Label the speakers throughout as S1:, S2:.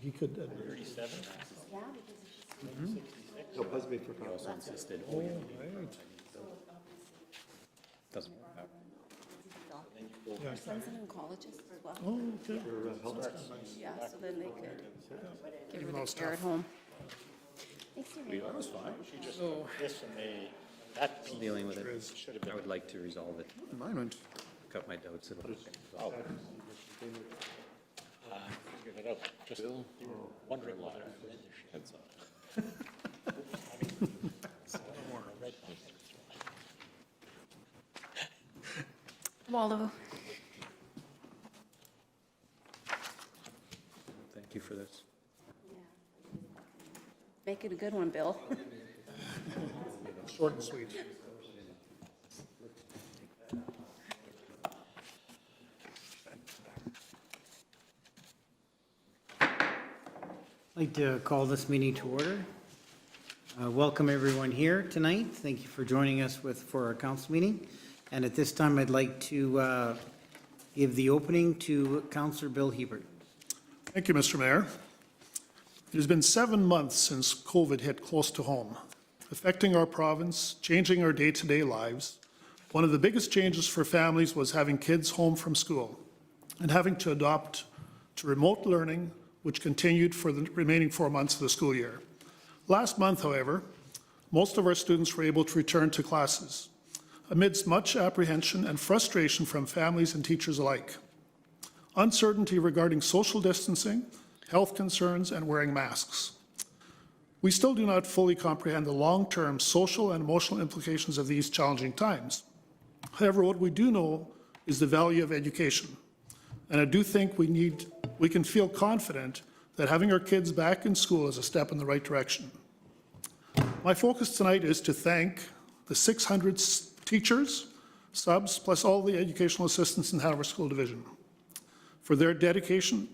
S1: he could.
S2: 37?
S3: Yeah, because it's
S4: So Busby for
S2: He also insisted.
S1: Oh, right.
S2: Doesn't work out.
S1: Yeah.
S3: our son's in colleges as well.
S1: Oh, okay.
S4: your help.
S3: Yeah, so then they could get rid
S1: Most
S3: of care at home. Thanks, Serena.
S2: That was fine.
S5: She just, this and that piece
S2: Dealing with it.
S5: should have been.
S2: I would like to resolve it.
S1: Mine went.
S2: Got my doubts. It'll get
S5: Oh.
S2: resolved.
S5: Figured it out. Just wondering why.
S3: Waldo.
S2: Thank you for this.
S3: Make it a good one, Bill.
S1: Short and sweet.
S6: I'd like to call this meeting to order. Welcome everyone here tonight. Thank you for joining us for our council meeting. And at this time, I'd like to give the opening to Councillor Bill Hiebert.
S1: Thank you, Mr. Mayor. It has been 7 months since COVID hit close to home, affecting our province, changing our day-to-day lives. One of the biggest changes for families was having kids home from school and having to adopt to remote learning, which continued for the remaining 4 months of the school year. Last month, however, most of our students were able to return to classes, amidst much apprehension and frustration from families and teachers alike. Uncertainty regarding social distancing, health concerns, and wearing masks. We still do not fully comprehend the long-term social and emotional implications of these challenging times. However, what we do know is the value of education. And I do think we can feel confident that having our kids back in school is a step in the right direction. My focus tonight is to thank the 600 teachers, subs, plus all the educational assistants in Hanover School Division for their dedication,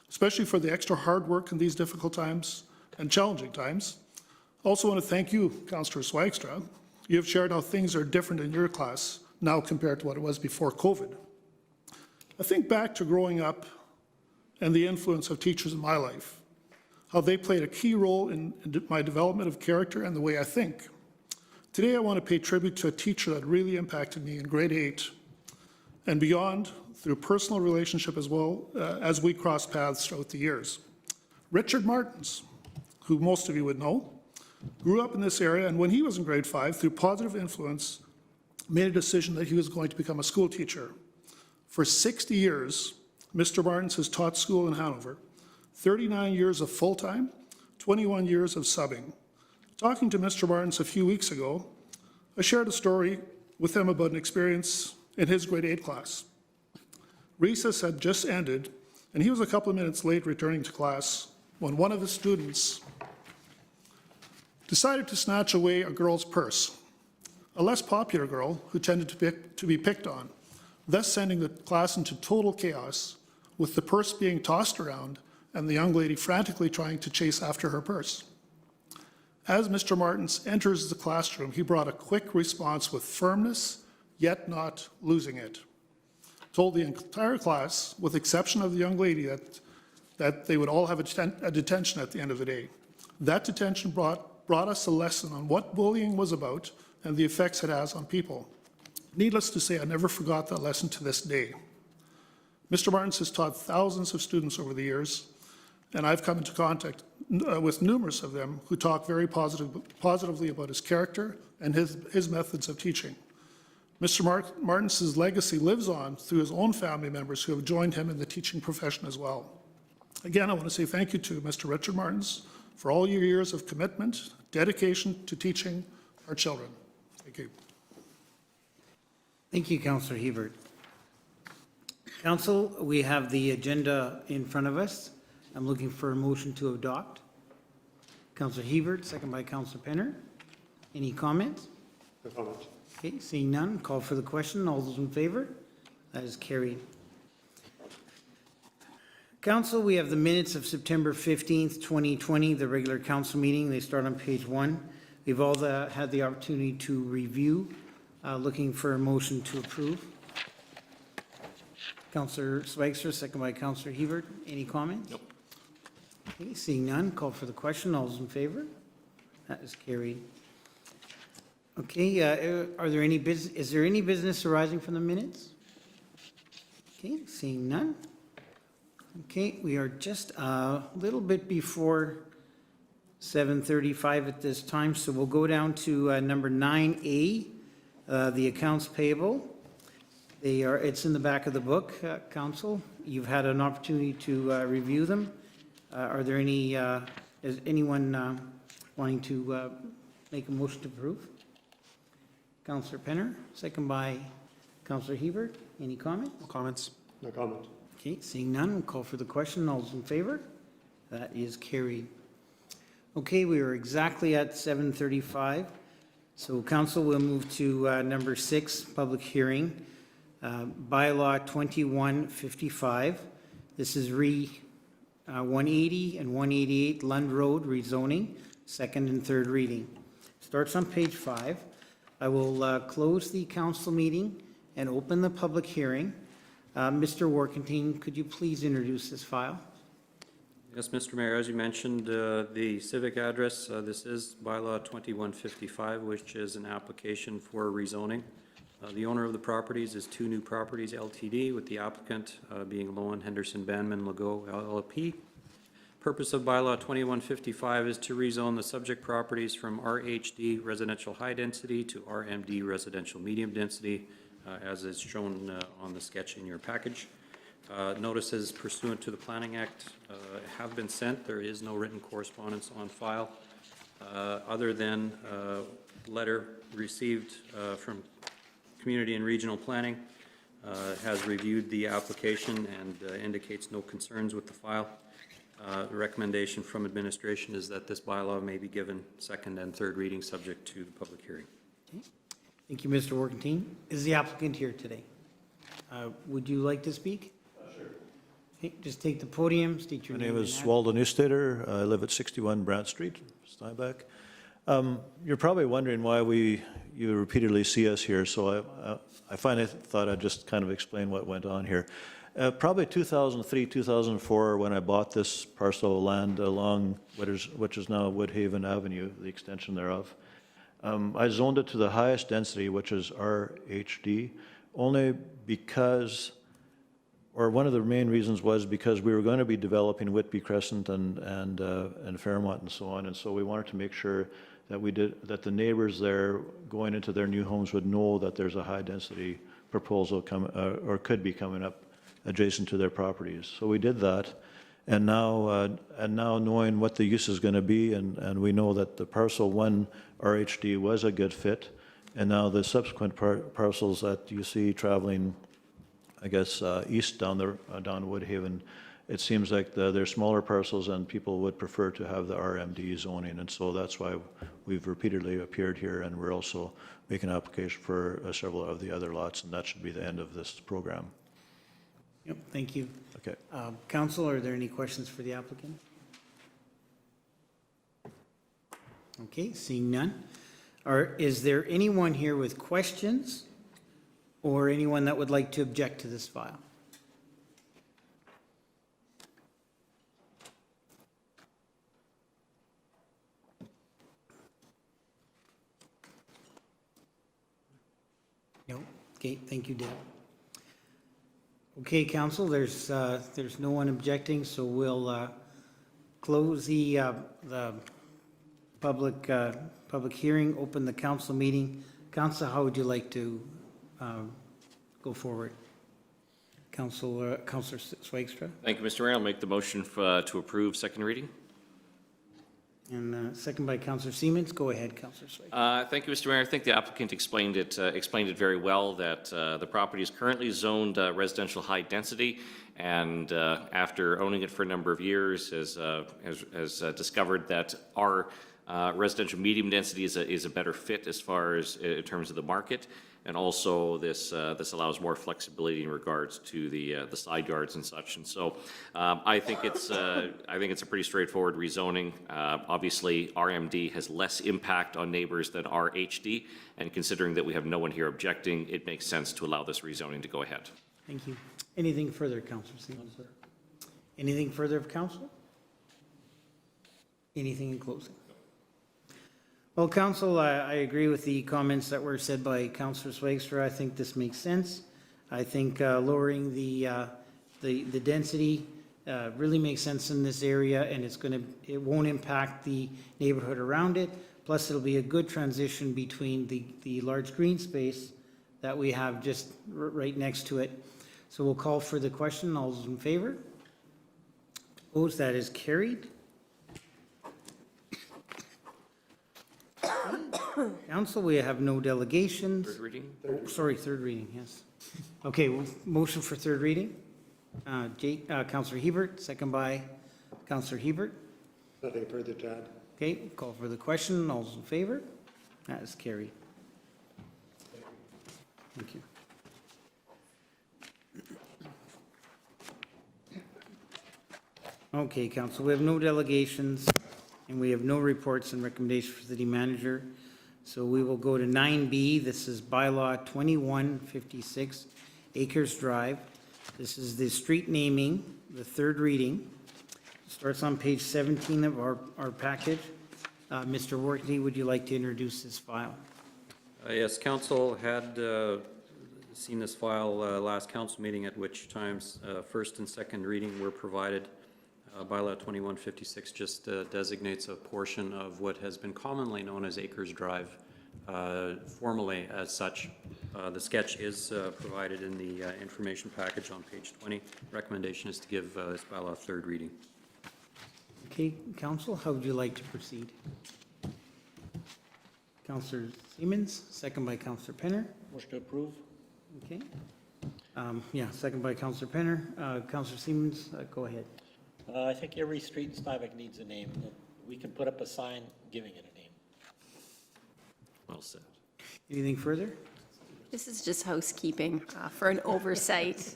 S1: especially for the extra hard work in these difficult times and challenging times. Also want to thank you, Councillor Swagstra. You have shared how things are different in your class now compared to what it was before COVID. I think back to growing up and the influence of teachers in my life, how they played a key role in my development of character and the way I think. Today I want to pay tribute to a teacher that really impacted me in grade 8 and beyond through personal relationship as well as we crossed paths throughout the years. Richard Martens, who most of you would know, grew up in this area, and when he was in grade 5, through positive influence, made a decision that he was going to become a school teacher. For 60 years, Mr. Martens has taught school in Hanover, 39 years of full-time, 21 years of subbing. Talking to Mr. Martens a few weeks ago, I shared a story with him about an experience in his grade 8 class. Recess had just ended, and he was a couple of minutes late returning to class when one of his students decided to snatch away a girl's purse, a less popular girl who tended to be picked on, thus sending the class into total chaos, with the purse being tossed around and the young lady frantically trying to chase after her purse. As Mr. Martens enters the classroom, he brought a quick response with firmness, yet not losing it. Told the entire class, with exception of the young lady, that they would all have a detention at the end of the day. That detention brought us a lesson on what bullying was about and the effects it has on people. Needless to say, I never forgot that lesson to this day. Mr. Martens has taught thousands of students over the years, and I've come into contact with numerous of them who talk very positively about his character and his methods of teaching. Mr. Martens' legacy lives on through his own family members who have joined him in the teaching profession as well. Again, I want to say thank you to Mr. Richard Martens for all your years of commitment, dedication to teaching our children. Thank you.
S6: Thank you, Councillor Hiebert. Council, we have the agenda in front of us. I'm looking for a motion to adopt. Councillor Hiebert, second by Councillor Penner. Any comments?
S4: No comment.
S6: Okay, seeing none, call for the question. All those in favor? That is carried. Council, we have the minutes of September 15th, 2020, the regular council meeting. They start on page 1. We've all had the opportunity to review. Looking for a motion to approve. Councillor Schweitzer, second by Councillor Hiebert. Any comments?
S2: Nope.
S6: Okay, seeing none, call for the question. All those in favor? That is carried. Okay, are there any is there any business arising from the minutes? Okay, seeing none. Okay, we are just a little bit before 7:35 at this time, so we'll go down to number 9A, the accounts payable. It's in the back of the book, Council. You've had an opportunity to review them. Are there any, is anyone wanting to make a motion to approve? Councillor Penner, second by Councillor Hiebert. Any comment?
S2: No comments.
S4: No comment.
S6: Okay, seeing none, we'll call for the question. All those in favor? That is carried. Okay, we are exactly at 7:35. So Council will move to number 6, public hearing, Bylaw 2155. This is 180 and 188 Lund Road rezoning, second and third reading. Starts on page 5. I will close the council meeting and open the public hearing. Mr. Warkentine, could you please introduce this file?
S2: Yes, Mr. Mayor, as you mentioned, the civic address, this is Bylaw 2155, which is an application for rezoning. The owner of the properties is Two New Properties LTD, with the applicant being Lowen Henderson Banman Legault LLP. Purpose of Bylaw 2155 is to rezone the subject properties from RHD residential high density to RMD residential medium density, as is shown on the sketch in your package. Notices pursuant to the Planning Act have been sent. There is no written correspondence on file, other than a letter received from Community and Regional Planning, has reviewed the application and indicates no concerns with the file. The recommendation from administration is that this bylaw may be given second and third reading subject to the public hearing.
S6: Okay. Thank you, Mr. Warkentine. Is the applicant here today? Would you like to speak? Sure. Okay, just take the podium, state your
S4: My
S6: name.
S4: name is Waldo Neustaedter. I live at 61 Brant Street, Steinbach. You're probably wondering why you repeatedly see us here, so I finally thought I'd just kind of explain what went on here. Probably 2003, 2004, when I bought this parcel of land along which is now Woodhaven Avenue, the extension thereof. I zoned it to the highest density, which is RHD, only because, or one of the main reasons was because we were going to be developing Whitby Crescent and Fairmont and so on, and so we wanted to make sure that the neighbors there going into their new homes would know that there's a high density proposal or could be coming up adjacent to their properties. So we did that, and now knowing what the use is going to be, and we know that the parcel 1 RHD was a good fit, and now the subsequent parcels that you see traveling, I guess, east down Woodhaven, it seems like they're smaller parcels and people would prefer to have the RMD zoning, and so that's why we've repeatedly appeared here, and we're also making an application for several of the other lots, and that should be the end of this program.
S6: Yep, thank you.
S4: Okay.
S6: Council, are there any questions for the applicant? Okay, seeing none. Is there anyone here with questions or anyone that would like to object to this file? No? Okay, thank you, Deb. Okay, Council, there's no one objecting, so we'll close the public hearing, open the council meeting. Council, how would you like to go forward? Councillor Swagstra?
S7: Thank you, Mr. Mayor. I'll make the motion to approve second reading.
S6: And second by Councillor Siemens. Go ahead, Councillor Swagstra.
S7: Thank you, Mr. Mayor. I think the applicant explained it very well, that the property is currently zoned residential high density, and after owning it for a number of years has discovered that our residential medium density is a better fit as far as in terms of the market, and also this allows more flexibility in regards to the side yards and such. And so I think it's a pretty straightforward rezoning. Obviously, RMD has less impact on neighbors than RHD, and considering that we have no one here objecting, it makes sense to allow this rezoning to go ahead.
S6: Thank you. Anything further, Councillor Siemens? Anything further of Council? Anything in closing? Well, council, I agree with the comments that were said by Councillor Swagstra. I think this makes sense. I think lowering the density really makes sense in this area, and it won't impact the neighborhood around it. Plus, it'll be a good transition between the large green space that we have just right next to it. So we'll call for the question. All those in favor? Opposed? That is carried. Council, we have no delegations.
S7: Third reading?
S6: Oh, sorry, third reading, yes. Okay, motion for third reading. Councillor Hiebert, second by Councillor Hiebert.
S8: Nothing further to add.
S6: Okay, call for the question. All those in favor? That is carried. Thank you. Okay, council, we have no delegations and we have no reports and recommendations for city manager. So we will go to 9B. This is Bylaw 2156 Acres Drive. This is the street naming, the third reading. Starts on page 17 of our package. Mr. Worthy, would you like to introduce this file?
S2: Yes, council had seen this file last council meeting, at which times first and second reading were provided. Bylaw 2156 just designates a portion of what has been commonly known as Acres Drive, formally as such. The sketch is provided in the information package on page 20. Recommendation is to give this bylaw a third reading.
S6: Okay, council, how would you like to proceed? Councillor Siemens, second by Councillor Penner.
S5: Motion to approve?
S6: Okay. Yeah, second by Councillor Penner. Councillor Siemens, go ahead.
S5: I think every street in Steinbach needs a name. We can put up a sign giving it a name.
S7: Well said.
S6: Anything further?
S3: This is just housekeeping for an oversight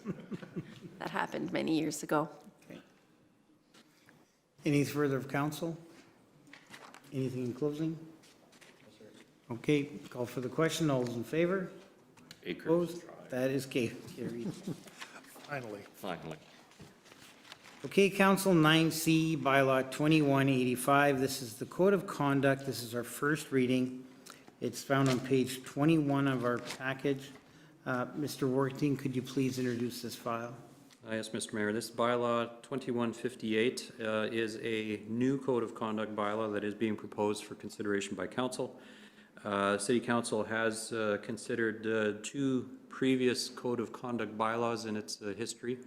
S3: that happened many years ago.
S6: Okay. Any further of council? Anything in closing? Okay, call for the question. All those in favor?
S7: Acres
S6: Opposed?
S7: Drive.
S6: That is carried.
S1: Finally.
S7: Finally.
S6: Okay, council, 9C, bylaw 2185. This is the code of conduct. This is our first reading. It's found on page 21 of our package. Mr. Worthing, could you please introduce this file?
S2: Yes, Mr. Mayor. This bylaw 2158 is a new code of conduct bylaw that is being proposed for consideration by council. City Council has considered two previous code of conduct bylaws in its history,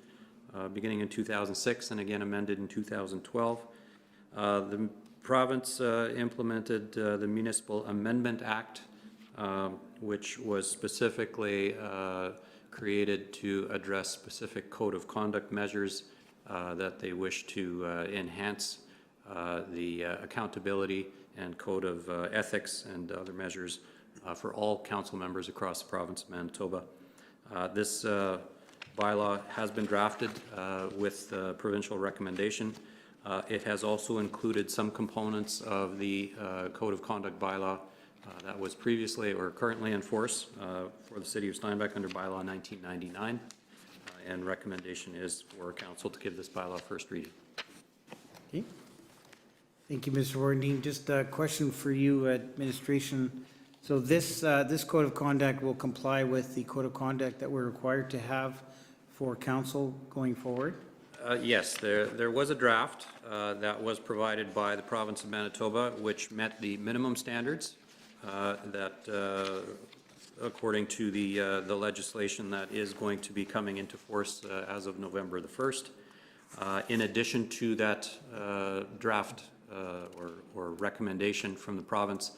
S2: beginning in 2006 and again amended in 2012. The province implemented the Municipal Amendment Act, which was specifically created to address specific code of conduct measures that they wish to enhance the accountability and code of ethics and other measures for all council members across the province of Manitoba. This bylaw has been drafted with provincial recommendation. It has also included some components of the code of conduct bylaw that was previously or currently in force for the city of Steinbach under bylaw 1999, and recommendation is for council to give this bylaw first reading.
S6: Okay. Thank you, Mr. Worthing. Just a question for you, administration. So this code of conduct will comply with the code of conduct that we're required to have for council going forward?
S2: Yes, there was a draft that was provided by the province of Manitoba, which met the minimum standards that, according to the legislation that is going to be coming into force as of November the 1st. In addition to that draft or recommendation from the province,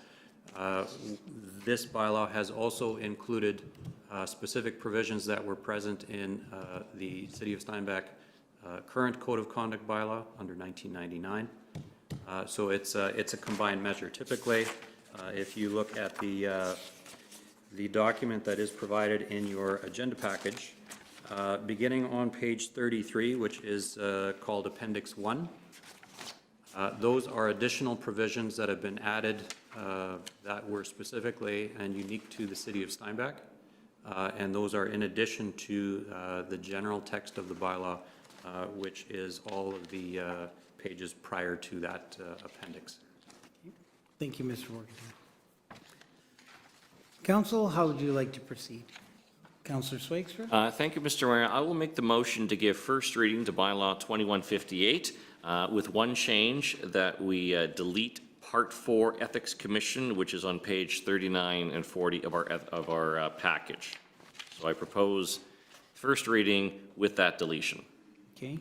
S2: this bylaw has also included specific provisions that were present in the City of Steinbach current Code of Conduct bylaw under 1999. So it's a combined measure. Typically, if you look at the document that is provided in your agenda package, beginning on page 33, which is called Appendix 1, those are additional provisions that have been added that were specifically and unique to the City of Steinbach. And those are in addition to the general text of the bylaw, which is all of the pages prior to that appendix.
S6: Thank you, Mr. Workington. Council, how would you like to proceed? Councillor Swagstra?
S7: Thank you, Mr. Mayor. I will make the motion to give first reading to bylaw 2158 with one change, that we delete Part 4 Ethics Commission, which is on page 39 and 40 of our package. So I propose first reading with that deletion.
S6: Okay.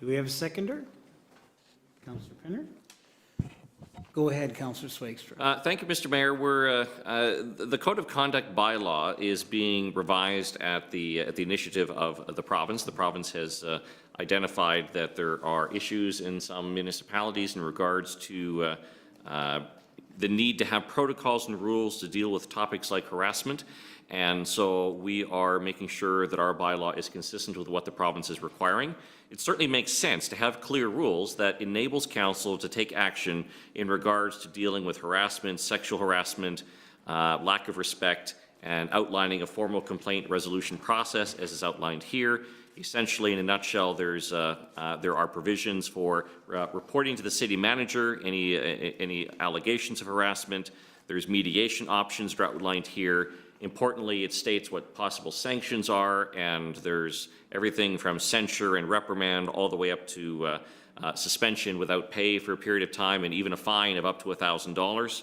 S6: Do we have a seconder? Councillor Penner? Go ahead, Councillor Swagstra.
S7: Thank you, Mr. Mayor. The Code of Conduct bylaw is being revised at the initiative of the province. The province has identified that there are issues in some municipalities in regards to the need to have protocols and rules to deal with topics like harassment. And so we are making sure that our bylaw is consistent with what the province is requiring. It certainly makes sense to have clear rules that enables council to take action in regards to dealing with harassment, sexual harassment, lack of respect, and outlining a formal complaint resolution process as is outlined here. Essentially, in a nutshell, there are provisions for reporting to the city manager any allegations of harassment. There's mediation options that are outlined here. Importantly, it states what possible sanctions are, and there's everything from censure and reprimand all the way up to suspension without pay for a period of time, and even a fine of up to $1,000.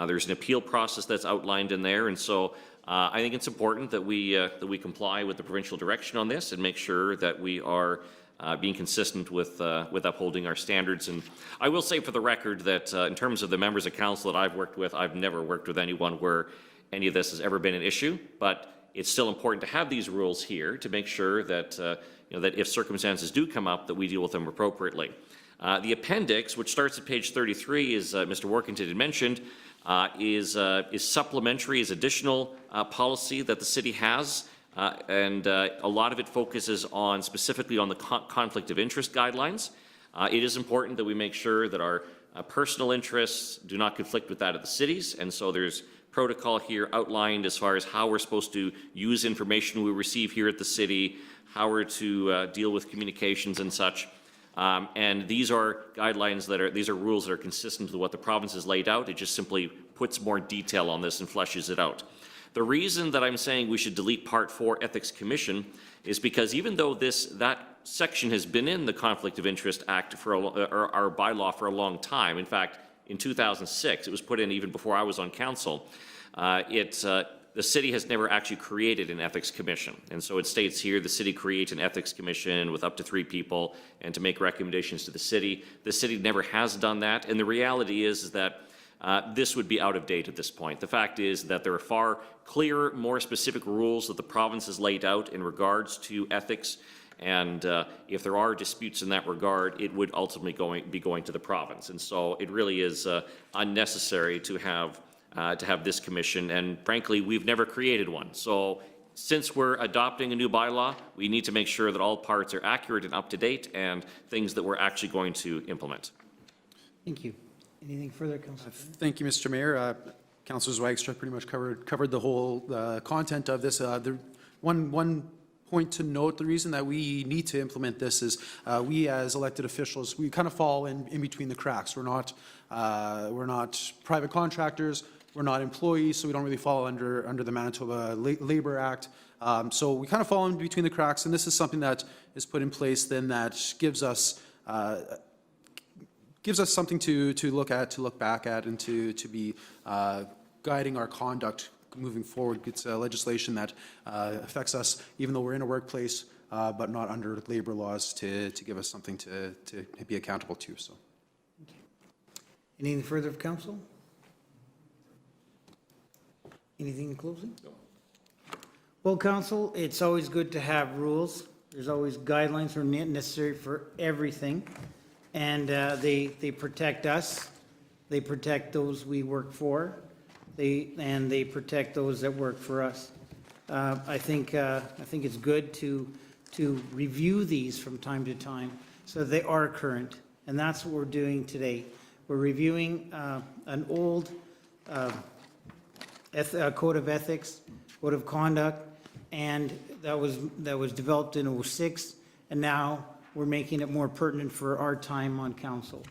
S7: There's an appeal process that's outlined in there, and so I think it's important that we comply with the provincial direction on this and make sure that we are being consistent with upholding our standards. And I will say for the record that in terms of the members of council that I've worked with, I've never worked with anyone where any of this has ever been an issue, but it's still important to have these rules here to make sure that, that if circumstances do come up, that we deal with them appropriately. The appendix, which starts at page 33, as Mr. Workington had mentioned, is supplementary, is additional policy that the city has, and a lot of it focuses on specifically on the conflict of interest guidelines. It is important that we make sure that our personal interests do not conflict with that of the cities, and so there's protocol here outlined as far as how we're supposed to use information we receive here at the city, how we're to deal with communications and such. And these are guidelines these are rules that are consistent with what the province has laid out. It just simply puts more detail on this and fleshes it out. The reason that I'm saying we should delete Part 4 Ethics Commission is because even though that section has been in the Conflict of Interest Act or our bylaw for a long time, in fact, in 2006, it was put in even before I was on council, the city has never actually created an ethics commission. And so it states here the city creates an ethics commission with up to 3 people and to make recommendations to the city. The city never has done that. And the reality is that this would be out of date at this point. The fact is that there are far clearer, more specific rules that the province has laid out in regards to ethics. And if there are disputes in that regard, it would ultimately be going to the province. And so it really is unnecessary to have this commission. And frankly, we've never created one. So since we're adopting a new bylaw, we need to make sure that all parts are accurate and up to date and things that we're actually going to implement.
S6: Thank you. Anything further, Councillor?
S9: Thank you, Mr. Mayor. Councillor Zwagstra pretty much covered the whole content of this. One point to note, the reason that we need to implement this is we as elected officials, we kind of fall in between the cracks. We're not private contractors, we're not employees, so we don't really fall under the Manitoba Labor Act. So we kind of fall in between the cracks, and this is something that is put in place then that gives us something to look at, to look back at, and to be guiding our conduct moving forward. It's legislation that affects us even though we're in a workplace, but not under labor laws, to give us something to be accountable to. So,
S6: anything further of council? Anything in closing? No. Well, council, it's always good to have rules. There's always guidelines that are necessary for everything, and they protect us. They protect those we work for. They protect those that work for us. I think it's good to review these from time to time so that they are current, and that's what we're doing today. We're reviewing an old code of ethics, code of conduct, and that was developed in '06, and now we're making it more pertinent for our time on council.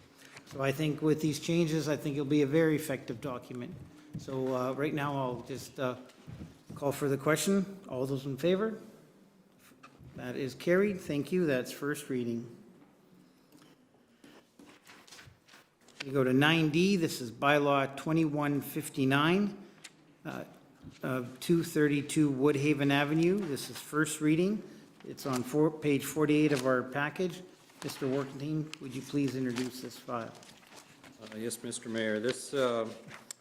S6: So I think with these changes, I think it'll be a very effective document. So right now, I'll just call for the question. All those in favor? That is carried. Thank you. That's first reading. We go to 9D. This is Bylaw 2159, 232 Woodhaven Avenue. This is first reading. It's on page 48 of our package. Mr. Workington, would you please introduce this file?
S2: Yes, Mr. Mayor, this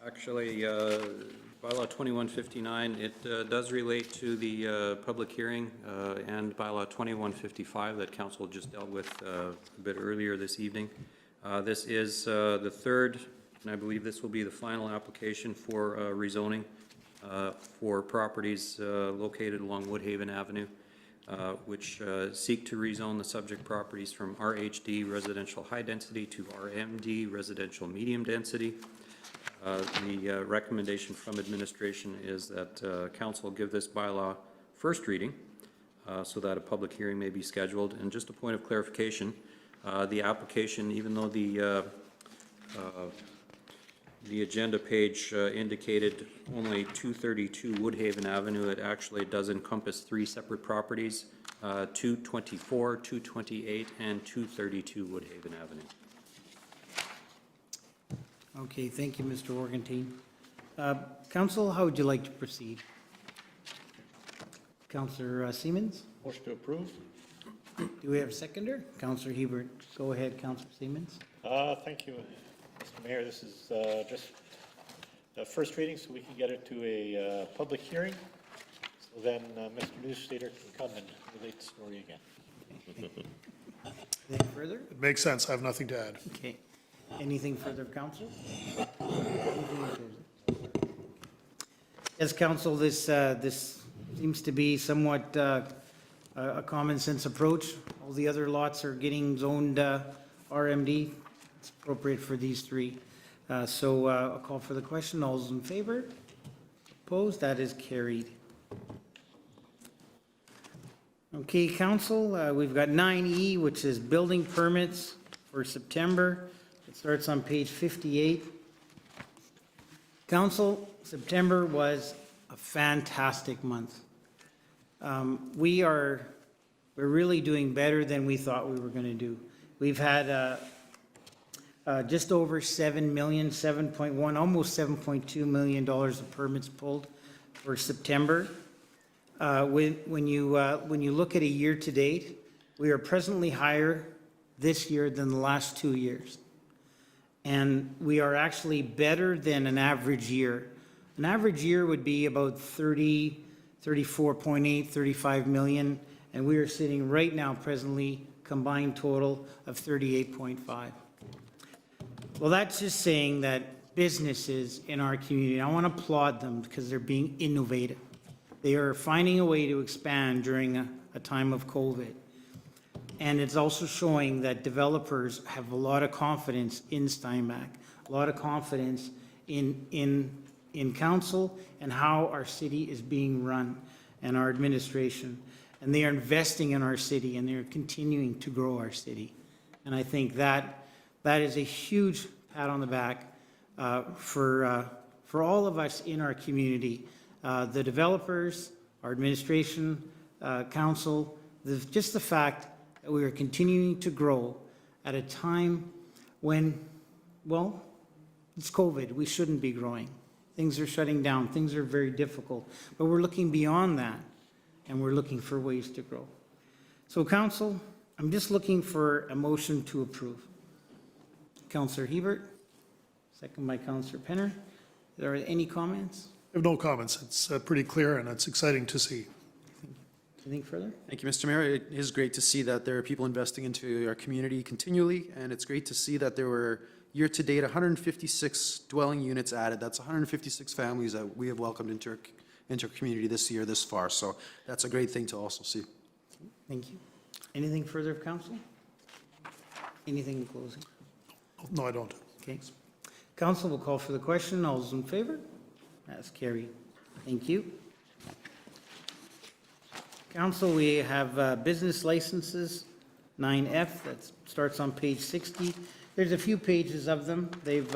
S2: actually, Bylaw 2159, it does relate to the public hearing and Bylaw 2155 that Council just dealt with a bit earlier this evening. This is the third, and I believe this will be the final application for rezoning for properties located along Woodhaven Avenue, which seek to rezone the subject properties from RHD residential high density to RMD residential medium density. The recommendation from administration is that council give this bylaw first reading so that a public hearing may be scheduled. And just a point of clarification, the application, even though the agenda page indicated only 232 Woodhaven Avenue, it actually does encompass 3 separate properties, 224, 228, and 232 Woodhaven Avenue.
S6: Okay, thank you, Mr. Workington. Council, how would you like to proceed? Councillor Siemens?
S5: Motion to approve?
S6: Do we have a seconder? Councillor Hiebert. Go ahead, Councillor Siemens.
S5: Thank you, Mr. Mayor. This is just the first reading, so we can get it to a public hearing. So then Mr. Newsstater can come and relate the story again.
S6: Anything further?
S1: It makes sense. I have nothing to add.
S6: Okay. Anything further, Council? Anything further? Yes, Council, this seems to be somewhat a common sense approach. All the other lots are getting zoned RMD. It's appropriate for these 3. So I'll call for the question. All those in favor? Opposed? That is carried. Okay, Council, we've got 9E, which is building permits for September. It starts on page 58. Council, September was a fantastic month. We're really doing better than we thought we were going to do. We've had just over 7 million, 7.1, almost $7.2 million of permits pulled for September. When you look at a year to date, we are presently higher this year than the last 2 years. And we are actually better than an average year. An average year would be about 34.8, 35 million, and we are sitting right now presently combined total of 38.5. Well, that's just saying that businesses in our community, I want to applaud them because they're being innovative. They are finding a way to expand during a time of COVID. And it's also showing that developers have a lot of confidence in Steinbach, a lot of confidence in council and how our city is being run and our administration. And they are investing in our city and they're continuing to grow our city. And I think that is a huge pat on the back for all of us in our community. The developers, our administration, council, just the fact that we are continuing to grow at a time when, well, it's COVID. We shouldn't be growing. Things are shutting down. Things are very difficult. But we're looking beyond that, and we're looking for ways to grow. So, council, I'm just looking for a motion to approve. Councillor Hiebert, second by Councillor Penner. Are there any comments?
S1: I have no comments. It's pretty clear, and it's exciting to see.
S6: Anything further?
S9: Thank you, Mr. Mayor. It is great to see that there are people investing into our community continually, and it's great to see that there were year-to-date 156 dwelling units added. That's 156 families that we have welcomed into our community this year, this far. So that's a great thing to also see.
S6: Thank you. Anything further of council? Anything in closing?
S1: No, I don't.
S6: Okay. Council will call for the question. All those in favor? That's carried. Thank you. Council, we have business licenses 9F, that starts on page 60. There's a few pages of them. They've,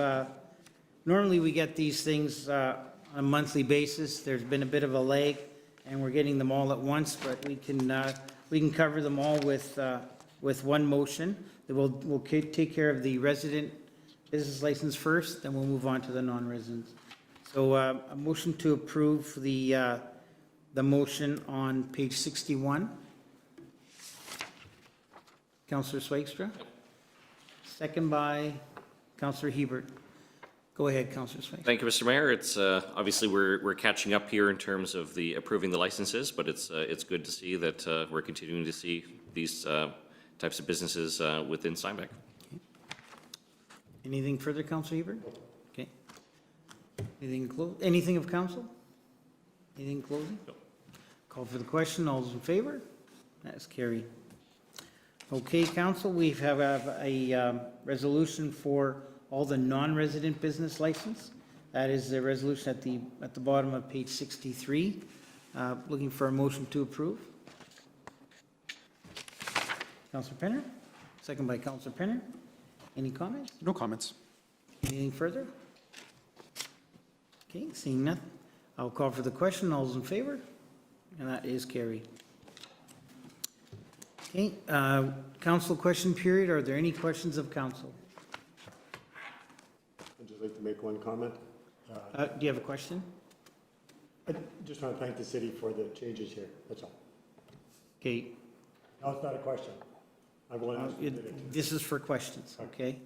S6: normally we get these things on a monthly basis. There's been a bit of a lag, and we're getting them all at once, but we can cover them all with one motion. We'll take care of the resident business license first, then we'll move on to the non-residents. So a motion to approve the motion on page 61. Councillor Swagstra? Second by Councillor Hiebert. Go ahead, Councillor Swagstra.
S7: Thank you, Mr. Mayor. It's obviously we're catching up here in terms of the approving the licenses, but it's good to see that we're continuing to see these types of businesses within Steinbach.
S6: Anything further, Councillor Hiebert? Okay. Anything of council? Anything closing?
S7: No.
S6: Call for the question. All those in favor? That's carried. Okay, council, we have a resolution for all the non-resident business license. That is the resolution at the bottom of page 63. Looking for a motion to approve. Councillor Penner, second by Councillor Penner. Any comments?
S9: No comments.
S6: Anything further? Okay, seeing none, I'll call for the question. All those in favor? And that is carried. Okay, council question period. Are there any questions of council?
S8: I'd just like to make one comment.
S6: Do you have a question?
S8: I just want to thank the city for the changes here, that's all.
S6: Okay,
S8: No, it's not a question. I will ask you later.
S6: this is for questions, okay?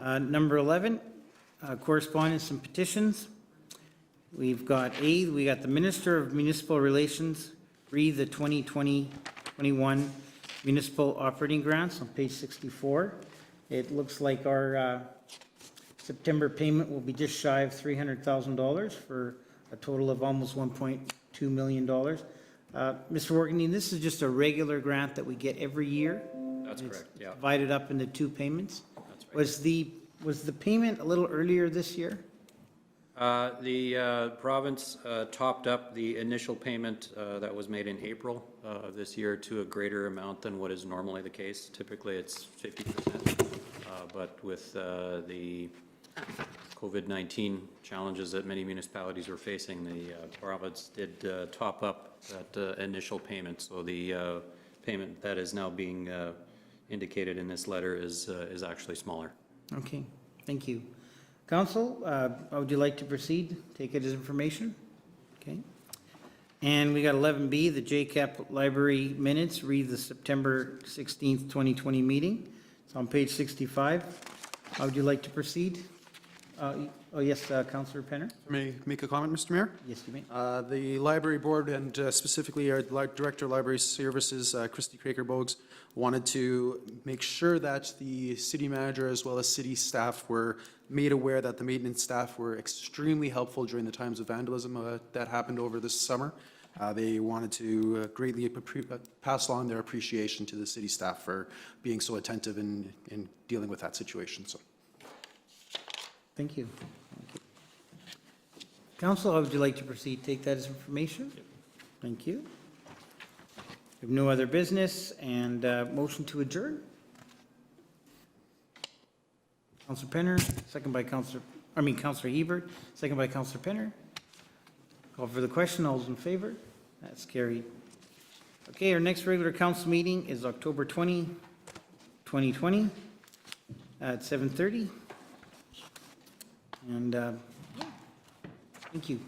S6: Number 11, correspondence and petitions. We've got we got the Minister of Municipal Relations, read the 2020-21 municipal operating grants on page 64. It looks like our September payment will be just shy of $300,000 for a total of almost $1.2 million. Mr. Morgan, this is just a regular grant that we get every year?
S2: That's correct, yeah.
S6: Divided up into two payments?
S2: That's right.
S6: Was the payment a little earlier this year?
S2: The province topped up the initial payment that was made in April of this year to a greater amount than what is normally the case. Typically, it's 50%, but with the COVID-19 challenges that many municipalities were facing, the province did top up that initial payment. So the payment that is now being indicated in this letter is actually smaller.
S6: Okay, thank you. Council, how would you like to proceed? Take it as information? Okay. And we got 11B, the Epp Library minutes, read the September 16th, 2020 meeting. It's on page 65. How would you like to proceed? Oh, yes, Councillor Penner?
S9: May I make a comment, Mr. Mayor?
S6: Yes, you may.
S9: The library board and specifically our Director of Library Services, Christy Craker-Bogues, wanted to make sure that the city manager as well as city staff were made aware that the maintenance staff were extremely helpful during the times of vandalism that happened over this summer. They wanted to greatly pass along their appreciation to the city staff for being so attentive in dealing with that situation. So.
S6: Thank you. Council, how would you like to proceed? Take that as information? Yep. Thank you. We have no other business and motion to adjourn. Councillor Penner, second by Councillor Hiebert, second by Councillor Penner. Call for the question. All those in favor? That's carried. Okay, our next regular council meeting is October 20, 2020 at 7:30. And thank you.